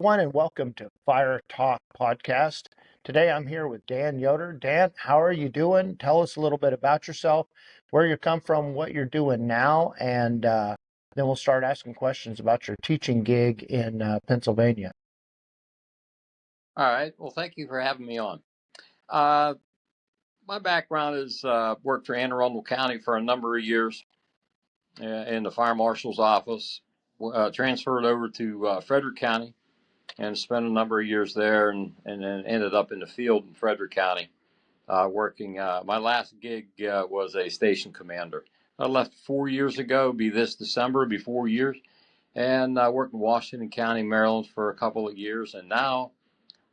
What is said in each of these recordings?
Everyone, and welcome to Fire Talk podcast. Today I'm here with Dan Yoder. Dan, how are you doing? Tell us a little bit about yourself, where you come from, what you're doing now, and then we'll start asking questions about your teaching gig in Pennsylvania. All right. Well, thank you for having me on. Uh, my background is worked for Anne Arundel County for a number of years in the fire marshal's office. Transferred over to Frederick County and spent a number of years there, and then ended up in the field in Frederick County working. My last gig was a station commander. I left 4 years ago. Be this December, be 4 years, and I worked in Washington County, Maryland, for a couple of years, and now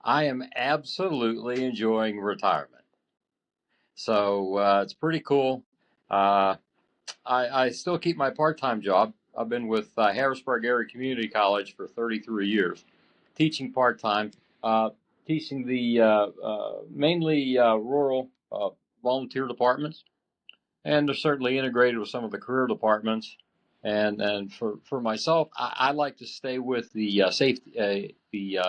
I am absolutely enjoying retirement. So it's pretty cool. Uh, I still keep my part-time job. I've been with Harrisburg Area Community College for 33 years, teaching part-time, uh, teaching the mainly rural volunteer departments, and they're certainly integrated with some of the career departments. And for myself, I like to stay with the the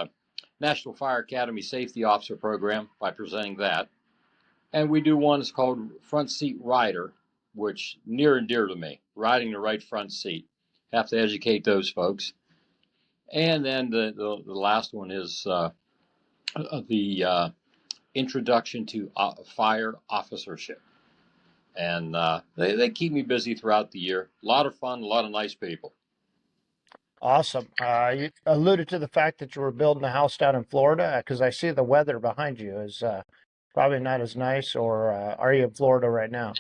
National Fire Academy Safety Officer Program by presenting that. And we do one that's called Front Seat Rider, which near and dear to me, riding the right front seat. Have to educate those folks. And then the last one is the Introduction to Fire Officership. And they keep me busy throughout the year. A lot of fun, a lot of nice people. Awesome. You alluded to the fact that you were building a house down in Florida because I see the weather behind you is probably not as nice, or are you in Florida right now?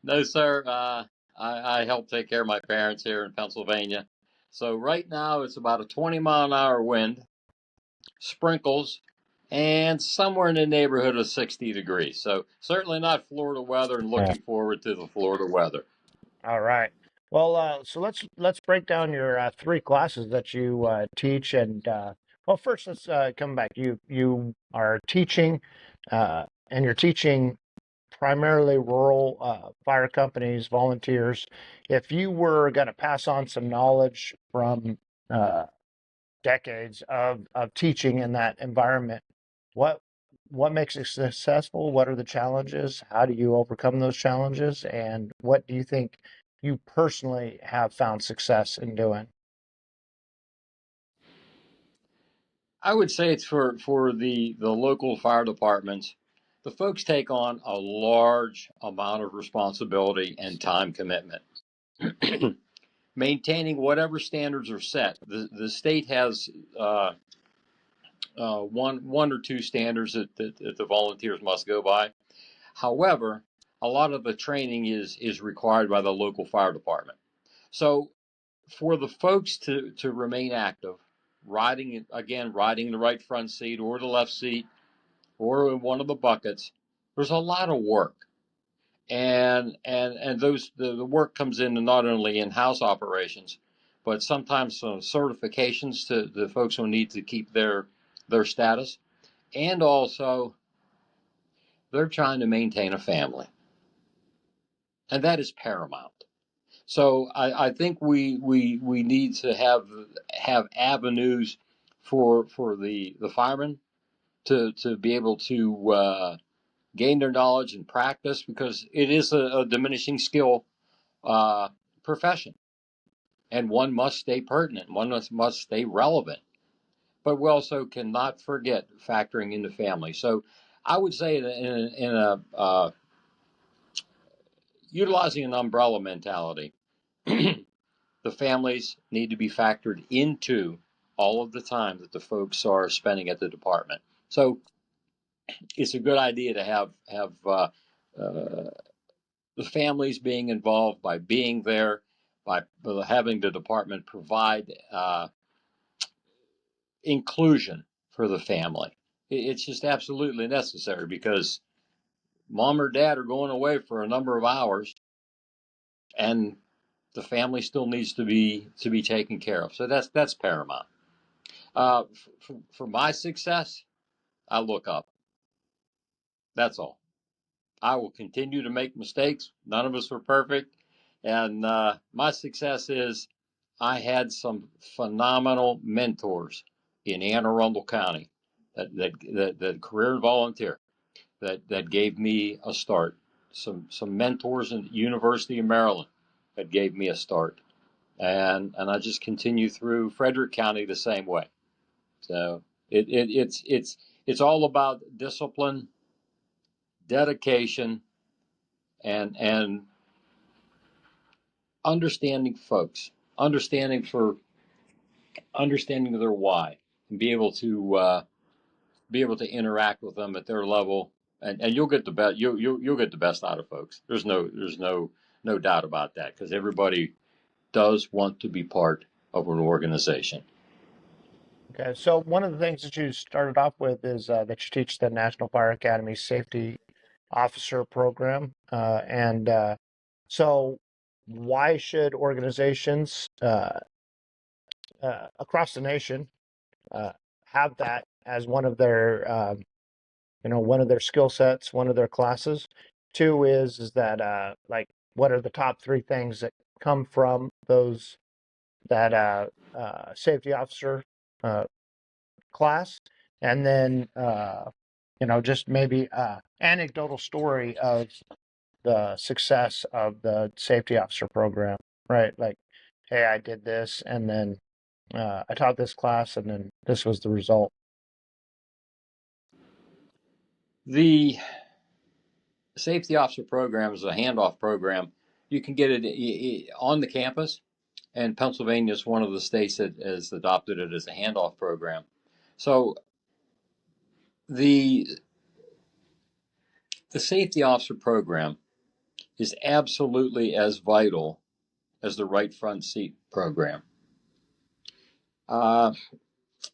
No, sir. I help take care of my parents here in Pennsylvania. So right now it's about a 20-mile-an-hour wind, sprinkles, and somewhere in the neighborhood of 60 degrees. So certainly not Florida weather, and Yeah. looking forward to the Florida weather. All right. Well, so let's break down your three classes that you teach, and well, first let's come back. You are teaching, and you're teaching primarily rural fire companies, volunteers. If you were going to pass on some knowledge from uh, decades of teaching in that environment, what what makes it successful? What are the challenges? How do you overcome those challenges? And what do you think you personally have found success in doing? I would say it's for the local fire departments. The folks take on a large amount of responsibility and time commitment. Maintaining whatever standards are set. The state has one or two standards that the volunteers must go by. However, a lot of the training is required by the local fire department. So for the folks to remain active, riding the right front seat or the left seat or in one of the buckets, there's a lot of work. And the work comes in not only in-house operations, but sometimes some certifications to the folks who need to keep their status, and also they're trying to maintain a family, and that is paramount. So I think we need to have avenues for the firemen to be able to gain their knowledge and practice, because it is a diminishing skill uh, profession, and one must stay pertinent, one must stay relevant. But we also cannot forget factoring in the family. So I would say in a utilizing an umbrella mentality, the families need to be factored into all of the time that the folks are spending at the department. So it's a good idea to have uh, the families being involved by being there, by having the department provide inclusion for the family. It's just absolutely necessary, because mom or dad are going away for a number of hours, and the family still needs to be taken care of. So that's paramount. For my success, I look up. That's all. I will continue to make mistakes. None of us are perfect, and my success is I had some phenomenal mentors in Anne Arundel County that career and volunteer that gave me a start. Some mentors in the University of Maryland that gave me a start, and I just continue through Frederick County the same way. So it's all about discipline, dedication, and understanding folks, understanding their why, and be able to interact with them at their level, and you'll get the best. You'll get the best out of folks. There's no doubt about that, because everybody does want to be part of an organization. Okay, so one of the things that you started off with is that you teach the National Fire Academy Safety Officer Program, and so why should organizations across the nation uh, have that as one of their one of their skill sets, one of their classes? Two is that like what are the top three things that come from those that safety officer uh, class, and then just maybe anecdotal story of the success of the safety officer program, right? Like, hey, I did this, and then I taught this class, and then this was the result. The safety officer program is a handoff program. You can get it on the campus, and Pennsylvania is one of the states that has adopted it as a handoff program. So the the safety officer program is absolutely as vital as the right front seat program. Uh,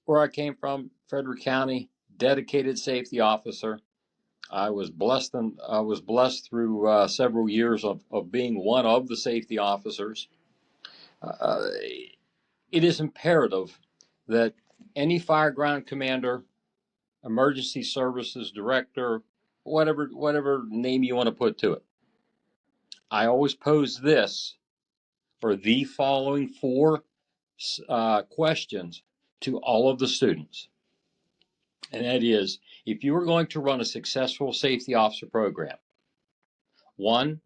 where I came from, Frederick County, dedicated safety officer. I was blessed through several years of being one of the safety officers. Uh, it is imperative that any fire ground commander, emergency services director, whatever name you want to put to it, I always pose this or the following four questions to all of the students. And that is, if you are going to run a successful safety officer program, one,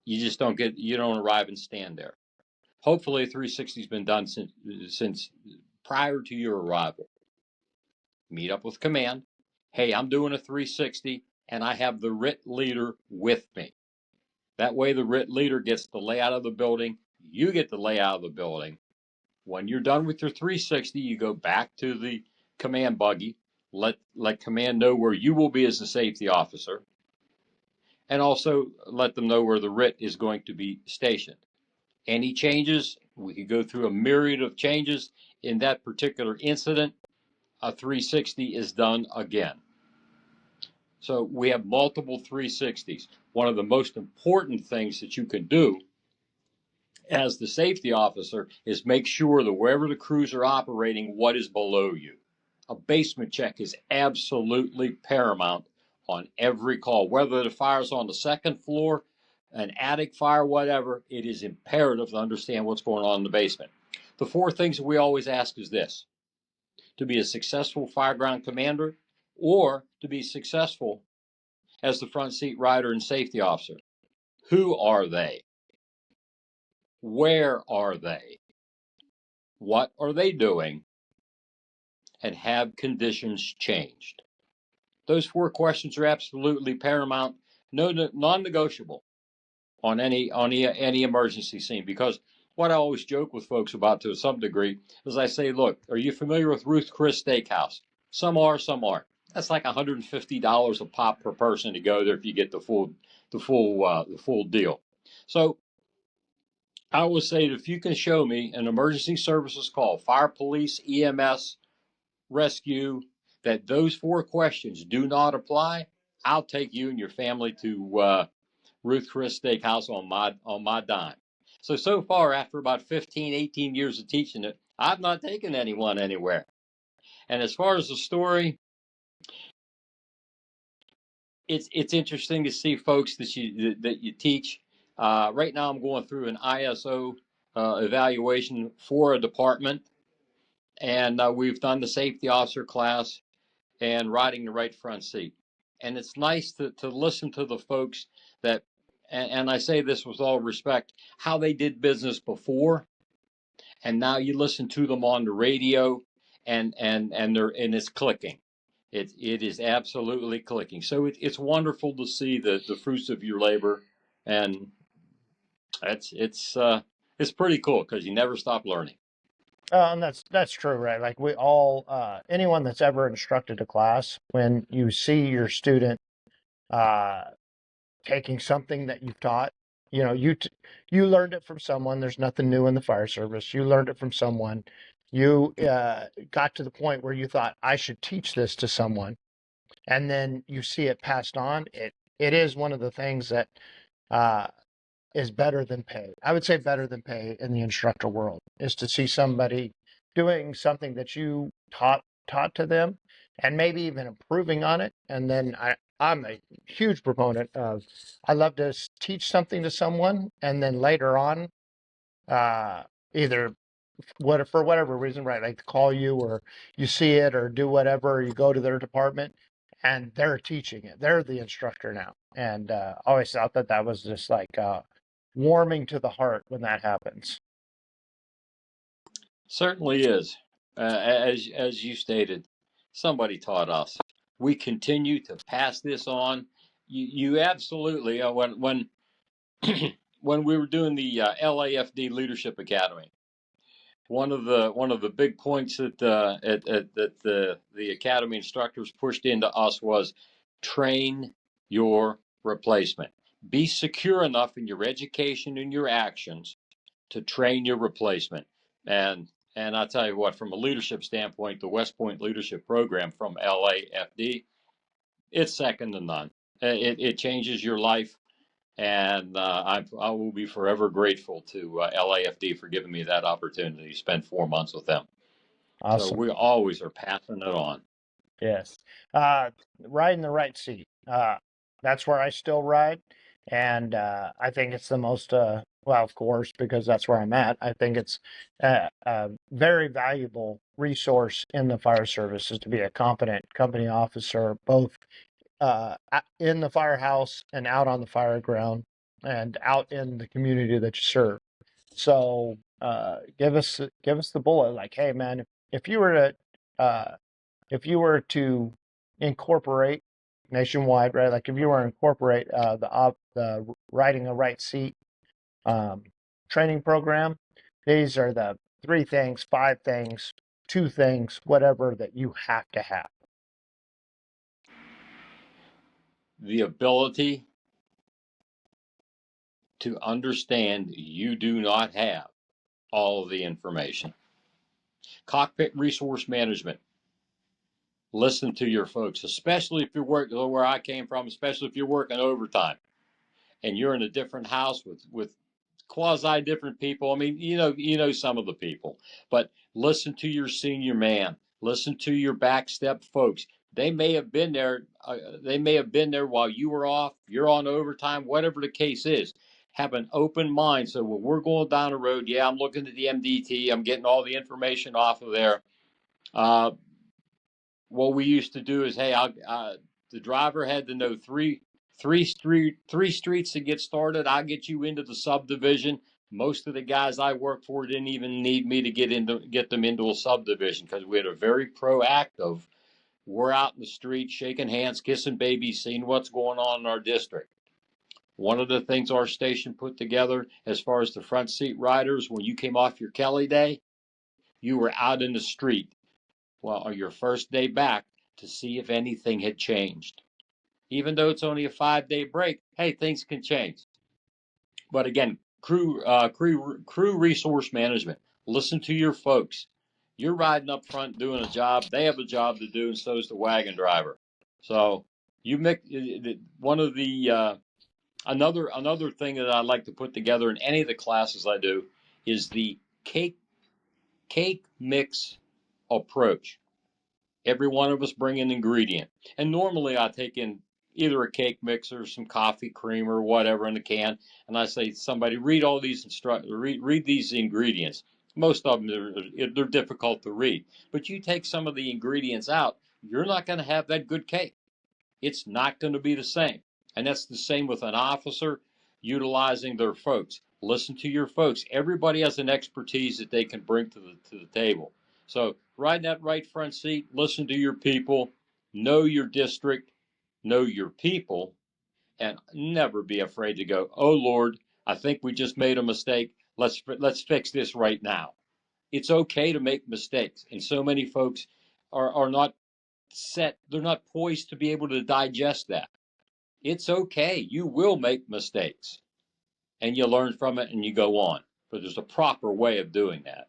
you don't arrive and stand there. Hopefully, 360 has been done since prior to your arrival. Meet up with command. Hey, I'm doing a 360, and I have the RIT leader with me. That way, the RIT leader gets the layout of the building. You get the layout of the building. When you're done with your 360, you go back to the command buggy. Let command know where you will be as a safety officer, and also let them know where the RIT is going to be stationed. Any changes, we could go through a myriad of changes in that particular incident. A 360 is done again. So we have multiple 360s. One of the most important things that you can do as the safety officer is make sure that wherever the crews are operating, what is below you. A basement check is absolutely paramount on every call, whether the fire's on the second floor, an attic fire, whatever. It is imperative to understand what's going on in the basement. The four things that we always ask is this: to be a successful fireground commander, or to be successful as the front seat rider and safety officer. Who are they? Where are they? What are they doing? And have conditions changed? Those four questions are absolutely paramount, no non-negotiable on any emergency scene. Because what I always joke with folks about to some degree is I say, look, are you familiar with Ruth Chris Steakhouse? Some are, some aren't. That's like $150 a pop per person to go there if you get the full deal. So I always say that if you can show me an emergency services call, fire, police, EMS, rescue, that those four questions do not apply, I'll take you and your family to Ruth Chris Steakhouse on my dime. So far, after about 15, 18 years of teaching it, I've not taken anyone anywhere. And as far as the story, it's interesting to see folks that you teach. Right now, I'm going through an ISO evaluation for a department, and we've done the safety officer class and riding the right front seat. And it's nice to listen to the folks that, and I say this with all respect, how they did business before, and now you listen to them on the radio, and it's clicking. It is absolutely clicking. So it's wonderful to see the fruits of your labor, and it's pretty cool because you never stop learning. And that's true, right? Like we all, anyone that's ever instructed a class, when you see your student uh, taking something that you've taught, you learned it from someone. There's nothing new in the fire service. You learned it from someone. You got to the point where you thought, I should teach this to someone, and then you see it passed on. It is one of the things that uh, is better than pay. I would say better than pay in the instructor world is to see somebody doing something that you taught to them and maybe even improving on it. And then I'm a huge proponent of I love to teach something to someone and then later on uh, either for whatever reason, right? Like call you or you see it or do whatever, or you go to their department and they're teaching it. They're the instructor now. And I always thought that that was just like warming to the heart when that happens. Certainly is. As you stated, somebody taught us. We continue to pass this on. You absolutely when we were doing the LAFD Leadership Academy, one of the big points that the academy instructors pushed into us was train your replacement. Be secure enough in your education and your actions to train your replacement. And I tell you what, from a leadership standpoint, the West Point Leadership Program from LAFD, it's second to none. It changes your life, and I will be forever grateful to LAFD for giving me that opportunity to spend 4 months with them. So Awesome. we always are passing it on. Yes. Ride in the right seat. That's where I still ride. And I think it's the most, well, of course, because that's where I'm at. I think it's a very valuable resource in the fire service is to be a competent company officer, both in the firehouse and out on the fire ground and out in the community that you serve. So give us the bullet. Like, hey, man, if you were to uh, if you were to incorporate nationwide, right? Like if you were to incorporate the riding a right seat um, training program, these are the three things, five things, two things, whatever that you have to have. The ability to understand you do not have all of the information. Cockpit resource management. Listen to your folks, especially if you're working where I came from, especially if you're working overtime and you're in a different house with quasi different people. I mean, you know some of the people, but listen to your senior man. Listen to your backstep folks. They may have been there. They may have been there while you were off. You're on overtime. Whatever the case is, have an open mind. So when we're going down the road, yeah, I'm looking at the MDT. I'm getting all the information off of there. Uh, what we used to do is, hey, the driver had to know three streets to get started. I'll get you into the subdivision. Most of the guys I worked for didn't even need me to get them into a subdivision because we had a very proactive. We're out in the street, shaking hands, kissing babies, seeing what's going on in our district. One of the things our station put together, as far as the front seat riders, when you came off your Kelly day, you were out in the street well, on your first day back to see if anything had changed. Even though it's only a 5 day break, hey, things can change. But again, crew resource management. Listen to your folks. You're riding up front doing a job. They have a job to do, and so is the wagon driver. So you make one of the another thing that I like to put together in any of the classes I do is the cake mix approach. Every one of us bring an ingredient. And normally I take in either a cake mixer, some coffee cream, or whatever in a can, and I say, somebody read all these read these ingredients. Most of them they're difficult to read, but you take some of the ingredients out, you're not going to have that good cake. It's not going to be the same. And that's the same with an officer utilizing their folks. Listen to your folks. Everybody has an expertise that they can bring to the table. So ride in that right front seat, listen to your people, know your district, know your people, and never be afraid to go, "Oh Lord, I think we just made a mistake. Let's fix this right now." It's okay to make mistakes, and so many folks are not set, they're not poised to be able to digest that. It's okay. You will make mistakes and you learn from it and you go on. But there's a proper way of doing that.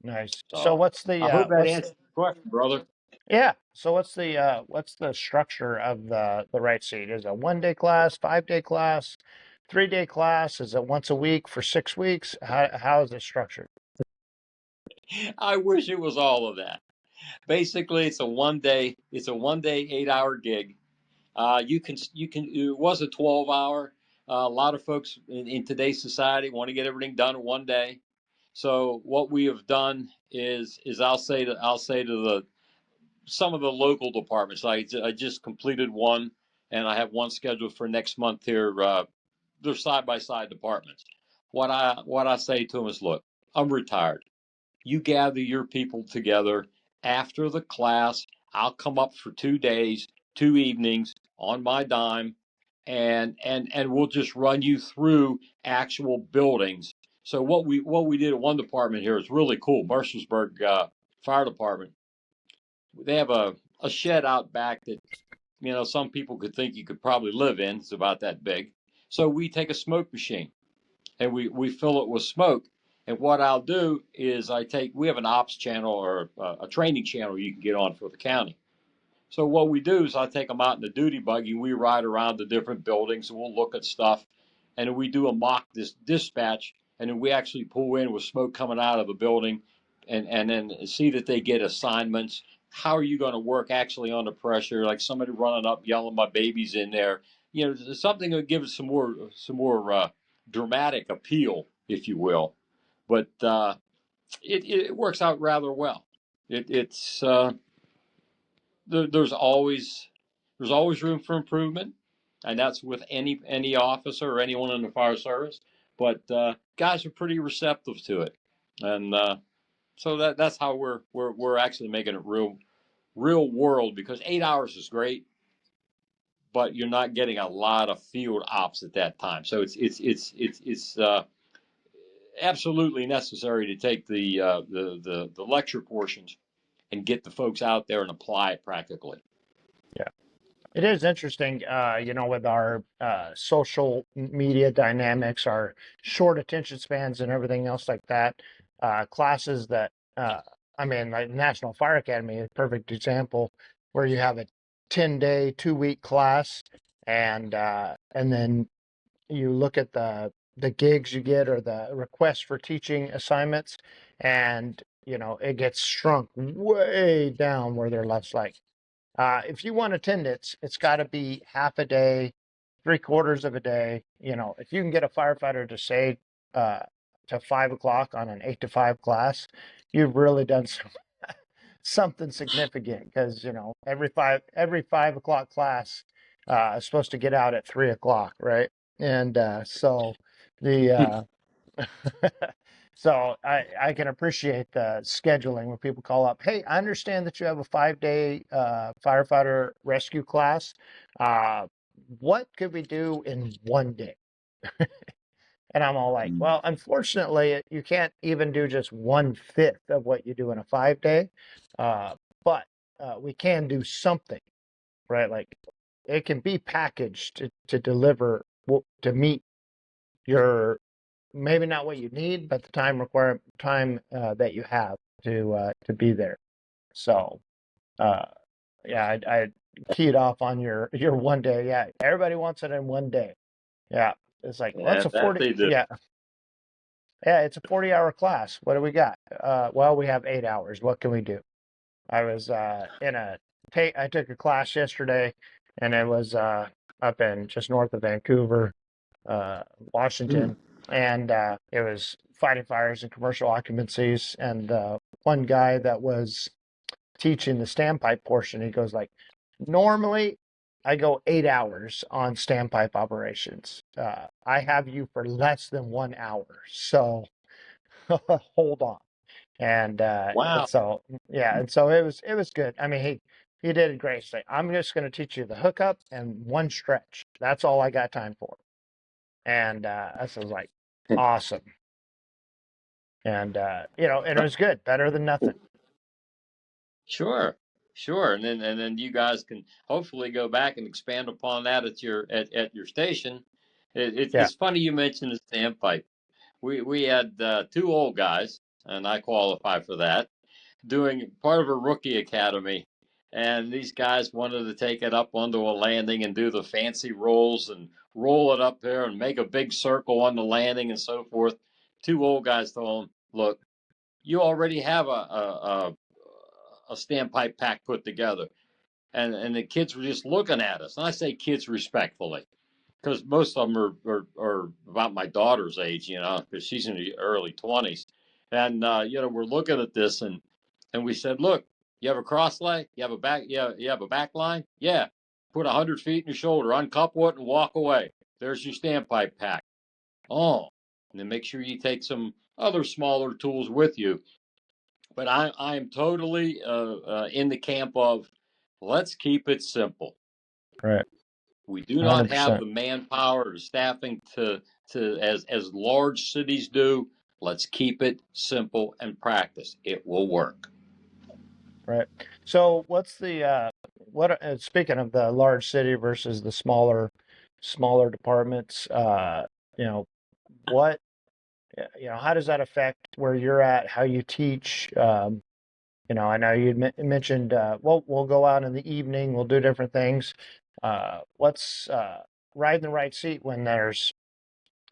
Nice. So So I hope that what's the answers the question, brother. yeah? So what's the structure of the right seat? Is it a 1 day class, 5 day class, 3 day class? Is it once a week for 6 weeks? How is it structured? I wish it was all of that. Basically, it's a 1 day 8 hour gig. You can it was a 12 hour. A lot of folks in today's society want to get everything done in 1 day. So what we have done is I'll say to the some of the local departments. I just completed one, and I have one scheduled for next month here. They're side by side departments. What I say to them is, look, I'm retired. You gather your people together after the class. I'll come up for 2 days, 2 evenings on my dime, and we'll just run you through actual buildings. So what we did at one department here is really cool. Mercersburg Fire Department, they have a shed out back that some people could think you could probably live in. It's about that big. So we take a smoke machine and we fill it with smoke. And what I'll do is we have an ops channel or a training channel you can get on for the county. So what we do is I take them out in the duty buggy. We ride around the different buildings and we'll look at stuff, and then we do a mock dispatch, and then we actually pull in with smoke coming out of the building, and then see that they get assignments. How are you going to work actually under pressure? Like somebody running up yelling, "My baby's in there." Something that gives some more dramatic appeal, if you will. But it works out rather well. It's there's always room for improvement, and that's with any officer or anyone in the fire service. But guys are pretty receptive to it, and so that's how we're actually making it real world, because 8 hours is great, but you're not getting a lot of field ops at that time. So it's absolutely necessary to take the lecture portions and get the folks out there and apply it practically. Yeah. It is interesting, with our social media dynamics, our short attention spans, and everything else like that. Classes that, like National Fire Academy is a perfect example, where you have a 10 day, 2 week class, and then you look at the gigs you get or the requests for teaching assignments, and it gets shrunk way down where they're less like. If you want attendance, it's got to be half a day, 3/4 of a day. If you can get a firefighter to say uh, to 5 o'clock on an 8 to 5 class, you've really done something significant, because every 5 o'clock class is supposed to get out at 3 o'clock, right? And so the so I can appreciate the scheduling when people call up. Hey, I understand that you have a 5 day firefighter rescue class. Uh, what could we do in 1 day? And I'm all like, well, unfortunately, you can't even do just 1/5 of what you do in a 5 day, but we can do something, right? Like it can be packaged to deliver to meet your, maybe not what you need, but the time that you have to be there. So uh, yeah, I keyed off on your 1 day. Yeah, everybody wants it in 1 day. Yeah, it's like, well, it's Yeah, a that 40. they do. Yeah, it's a 40-hour class. What do we got? Well, we have 8 hours. What can we do? I was I took a class yesterday and it was up in just north of Vancouver, Mm. Washington, and it was fighting fires and commercial occupancies. And one guy that was teaching the standpipe portion, he goes like, normally I go 8 hours on standpipe operations. I have you for less than 1 hour, so hold on. And Wow. so yeah, and so it was good. I mean, he did a great thing. I'm just going to teach you the hookup and one stretch. That's all I got time for. And I was like, awesome. And and it was good, better than nothing. Sure, sure, and then you guys can hopefully go back and expand upon that at your station. Yeah, It's funny you mentioned the standpipe. We had two old guys, and I qualify for that, doing part of a rookie academy, and these guys wanted to take it up onto a landing and do the fancy rolls and roll it up there and make a big circle on the landing and so forth. Two old guys told them, "Look, you already have a standpipe pack put together." And the kids were just looking at us. And I say kids respectfully, because most of them are about my daughter's age, because she's in the early 20s. And, we're looking at this and we said, look, you have a cross lay? You have a back, yeah, you have a back line? Yeah. Put 100 feet in your shoulder, uncouple it and walk away. There's your standpipe pack. Oh, and then make sure you take some other smaller tools with you. But I'm totally in the camp of let's keep it simple. right, We do not have 100%. the manpower or staffing to as large cities do. Let's keep it simple and practice. It will work. Right. So what's the what speaking of the large city versus the smaller departments, you know, what how does that affect where you're at, how you teach? I know you mentioned we'll go out in the evening, we'll do different things. What's riding the right seat when there's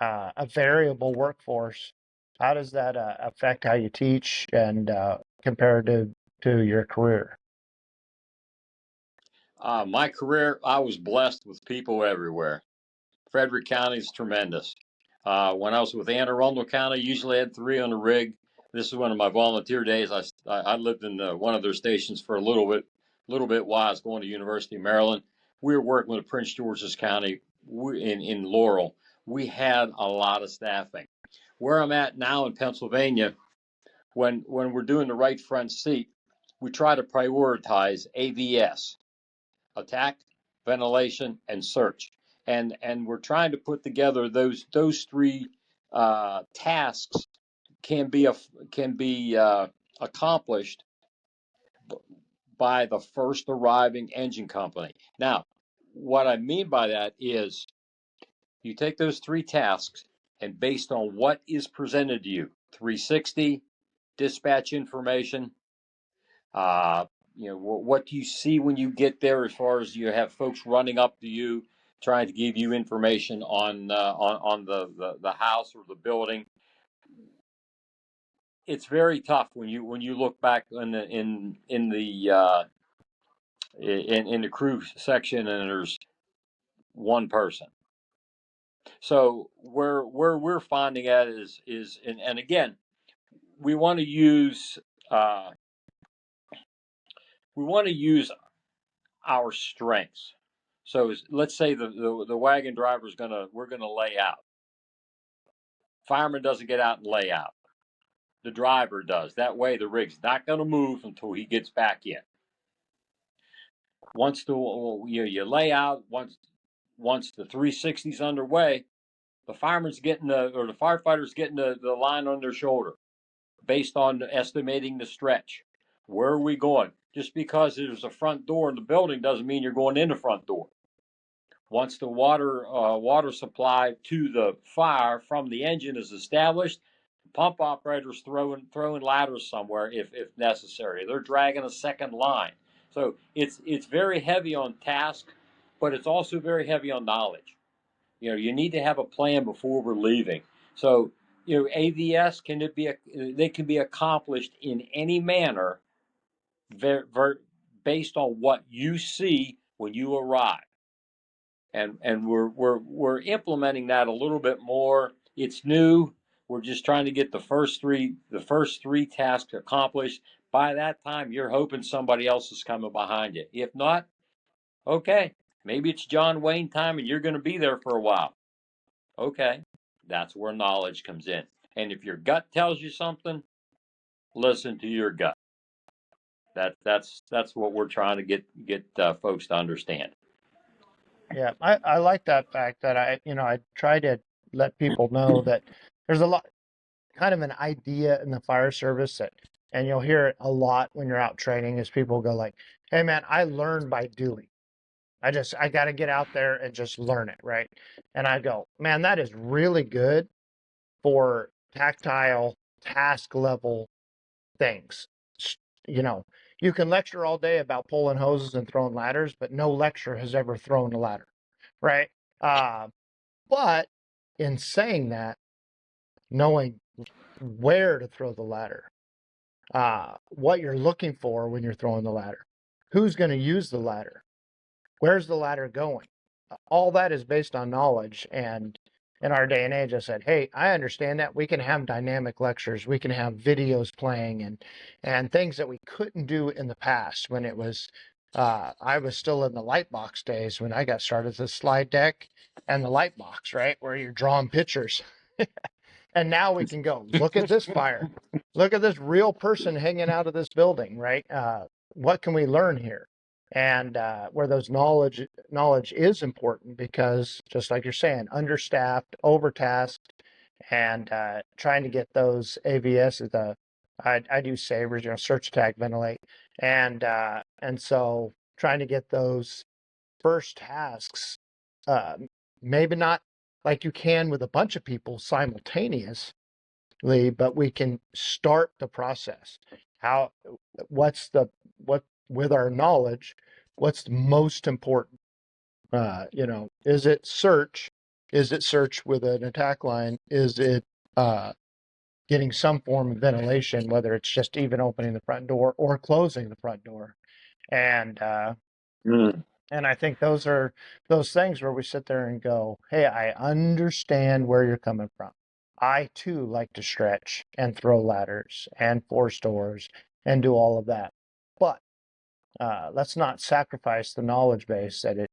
a variable workforce? How does that affect how you teach and compared to your career? My career, I was blessed with people everywhere. Frederick County is tremendous. When I was with Anne Arundel County, usually had three on the rig. This is one of my volunteer days. I lived in one of their stations for a little bit while I was going to University of Maryland. We were working with Prince George's County in Laurel. We had a lot of staffing. Where I'm at now in Pennsylvania, when we're doing the right front seat, we try to prioritize AVS, attack, ventilation, and search. And we're trying to put together those three tasks can be accomplished by the first arriving engine company. Now, what I mean by that is you take those three tasks and based on what is presented to you, 360 dispatch information, Uh, what do you see when you get there as far as you have folks running up to you trying to give you information on the house or the building? It's very tough when you look back in the crew section and there's one person. So where we're finding at is and again we want to use uh, we want to use our strengths. So let's say the wagon driver is we're gonna lay out. Fireman doesn't get out and lay out. The driver does. That way the rig's not gonna move until he gets back in. Once you lay out, once the 360 is underway, the fireman's getting the firefighter's getting the line on their shoulder based on estimating the stretch. Where are we going? Just because there's a front door in the building doesn't mean you're going in the front door. Once the water supply to the fire from the engine is established, pump operators throwing ladders somewhere if necessary. They're dragging a second line. So it's very heavy on task, but it's also very heavy on knowledge. You need to have a plan before we're leaving. So AVS they can be accomplished in any manner, based on what you see when you arrive. and we're implementing that a little bit more. It's new. We're just trying to get the first three tasks accomplished. By that time, you're hoping somebody else is coming behind you. If not, okay, maybe it's John Wayne time, and you're going to be there for a while. Okay, that's where knowledge comes in. And if your gut tells you something, listen to your gut. That's what we're trying to get folks to understand. Yeah, I like that fact that I try to let people know that there's a lot, kind of an idea in the fire service that, and you'll hear it a lot when you're out training, is people go like, "Hey man, I learn by doing. I got to get out there and just learn it, right?" And I go, "Man, that is really good for tactile task level things. You know, you can lecture all day about pulling hoses and throwing ladders, but no lecturer has ever thrown a ladder, right? Uh, but in saying that, knowing where to throw the ladder, what you're looking for when you're throwing the ladder, who's going to use the ladder, where's the ladder going? All that is based on knowledge. And in our day and age, I said, hey, I understand that we can have dynamic lectures, we can have videos playing, and things that we couldn't do in the past when it was. I was still in the light box days when I got started. The slide deck and the light box, right, where you're drawing pictures. And now we can go, look at this fire. Look at this real person hanging out of this building, right? What can we learn here? And where those knowledge is important, because just like you're saying, understaffed, overtasked, and trying to get those AVS, I do savers, search, attack, ventilate, and so trying to get those first tasks, uh, maybe not like you can with a bunch of people simultaneously, but we can start the process. How, what with our knowledge, what's the most important? Is it search? Is it search with an attack line? Is it uh, getting some form of ventilation, whether it's just even opening the front door or closing the front door? And Mm. and I think those are those things where we sit there and go, hey, I understand where you're coming from. I too like to stretch and throw ladders and force doors and do all of that. But let's not sacrifice the knowledge base that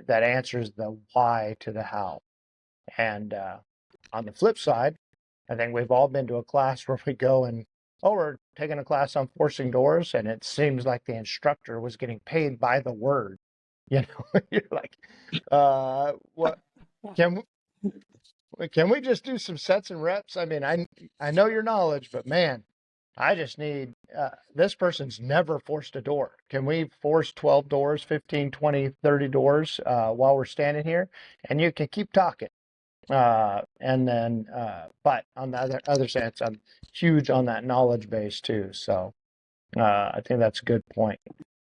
answers the why to the how. And on the flip side, I think we've all been to a class where we go and, oh, we're taking a class on forcing doors, and it seems like the instructor was getting paid by the word. You're like, what can can we just do some sets and reps? I mean, I know your knowledge, but man, I just need this person's never forced a door. Can we force 12 doors, 15, 20, 30 doors while we're standing here? And you can keep talking. And then, but on the other sense, I'm huge on that knowledge base too. So I think that's a good point.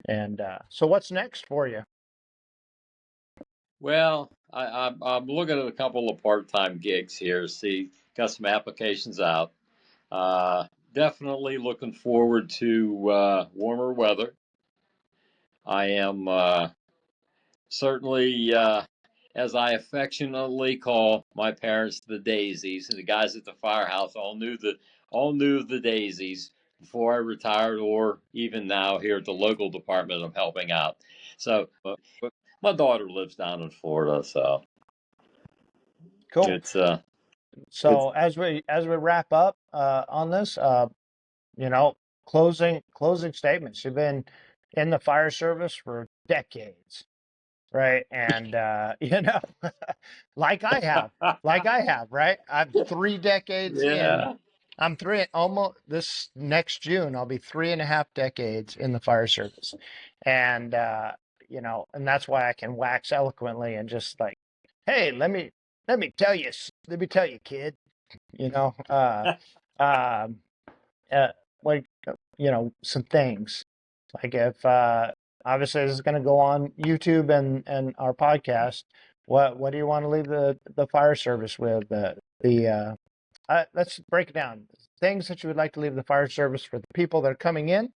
And so, what's next for you? Well, I'm looking at a couple of part-time gigs here. See, got some applications out. Uh, Definitely looking forward to warmer weather. I am certainly, as I affectionately call my parents, the Daisies, and the guys at the firehouse all knew the Daisies before I retired, or even now here at the local department I'm helping out. So, my daughter lives down in Florida, so Cool. it's uh, it's So as we wrap up on this, you know, closing statements. You've been in the fire service for decades, right? And like I have, right? I'm 3 decades in. yeah. I'm three almost this next June. I'll be 3.5 decades in the fire service, and and that's why I can wax eloquently and just like, hey, let me tell you, kid. You know, um, like some things. Like if obviously this is going to go on YouTube and our podcast. What do you want to leave the fire service with? Let's break it down. Things that you would like to leave the fire service for the people that are coming in,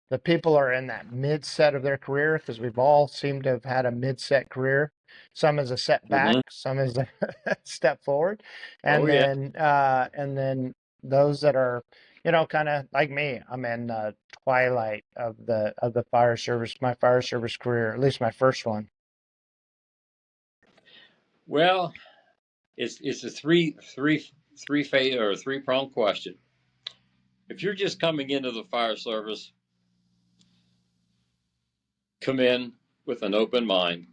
the people are in that mid set of their career, because we've all seemed to have had a mid set career. Some as a setback, Hmm. some as a step forward, Oh yeah. and then those that are, kind of like me. I'm in twilight of the fire service, my fire service career, at least my first one. Well, it's a three phase or three pronged question. If you're just coming into the fire service, come in with an open mind.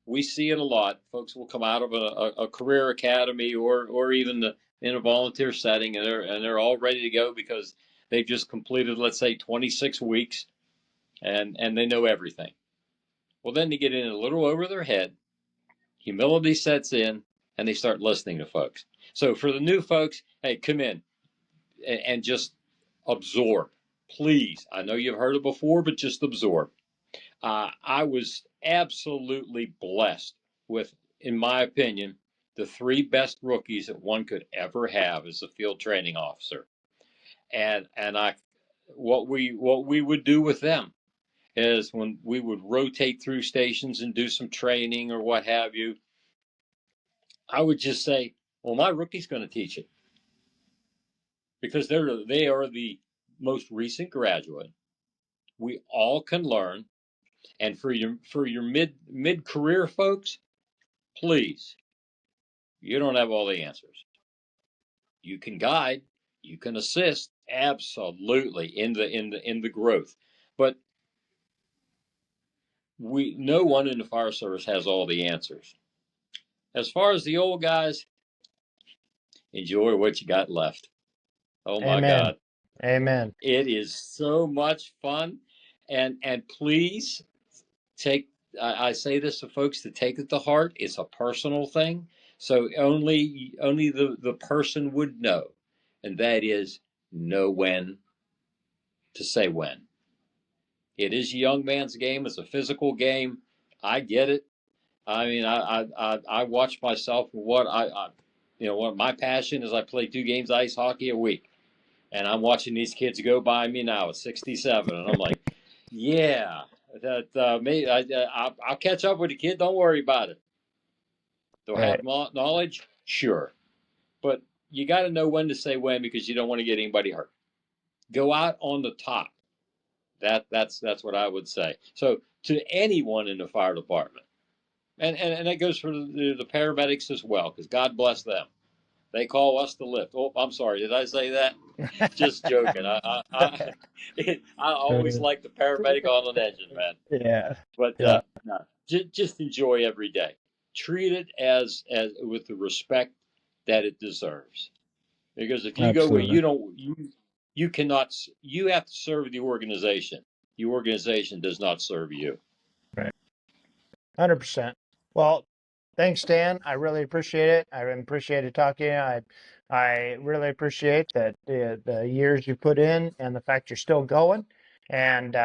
We see it a lot. Folks will come out of a career academy or even in a volunteer setting, and they're all ready to go because they've just completed, let's say, 26 weeks, and they know everything. Well, then they get in a little over their head. Humility sets in, and they start listening to folks. So for the new folks, hey, come in and just absorb, please. I know you've heard it before, but just absorb. I was absolutely blessed with, in my opinion, the three best rookies that one could ever have as a field training officer. And I, what we would do with them is when we would rotate through stations and do some training or what have you, I would just say, well, my rookie's going to teach it because they are the most recent graduate. We all can learn, and for your mid career folks, please, you don't have all the answers. You can guide, you can assist, absolutely in the growth, but no one in the fire service has all the answers. As far as the old guys, enjoy what you got left. Oh my Amen. God, Amen. it is so much fun, and please take. I say this to folks to take it to heart. It's a personal thing, so only the person would know, and that is know when to say when. It is a young man's game. It's a physical game. I get it. I mean, I watch myself. What my passion is. I play 2 games of ice hockey a week, and I'm watching these kids go by me now at 67, and I'm like, yeah, that maybe I'll catch up with the kid. Don't worry about it. Do I Right. have knowledge? Sure, but you got to know when to say when because you don't want to get anybody hurt. Go out on the top. That's what I would say. So to anyone in the fire department, and that goes for the paramedics as well, because God bless them. They call us the lift. Oh, I'm sorry. Did I say that? Just joking. I always like the paramedic on an engine, man. Yeah. But Yeah. no, just enjoy every day. Treat it as with the respect that it deserves. Because if you go where Absolutely. you don't, you cannot. You have to serve the organization. The organization does not serve you. Right. 100%. Well, thanks, Dan. I really appreciate it. I appreciated talking. I really appreciate that the years you put in and the fact you're still going. And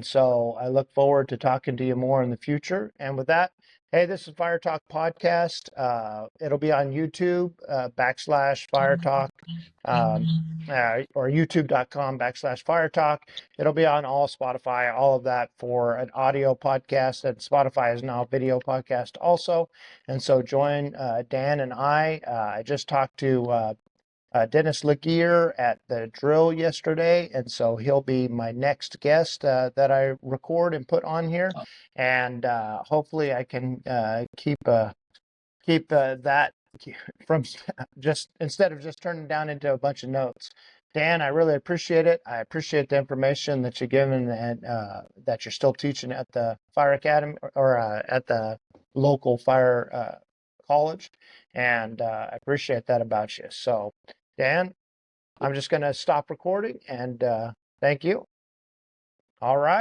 so I look forward to talking to you more in the future. And with that, hey, this is Fire Talk Podcast. It'll be on YouTube, /Fire Talk, or youtube.com /Fire Talk. It'll be on all Spotify, all of that for an audio podcast. And Spotify is now a video podcast also. And so join Dan and I. I just talked to Dennis Laguerre at the drill yesterday. And so he'll be my next guest that I record and put on here. And hopefully I can keep that from just instead of just turning down into a bunch of notes. Dan, I really appreciate it. I appreciate the information that you're giving and that you're still teaching at the Fire Academy or at the local fire college. And I appreciate that about you. So, Dan, I'm just going to stop recording and thank you. All right.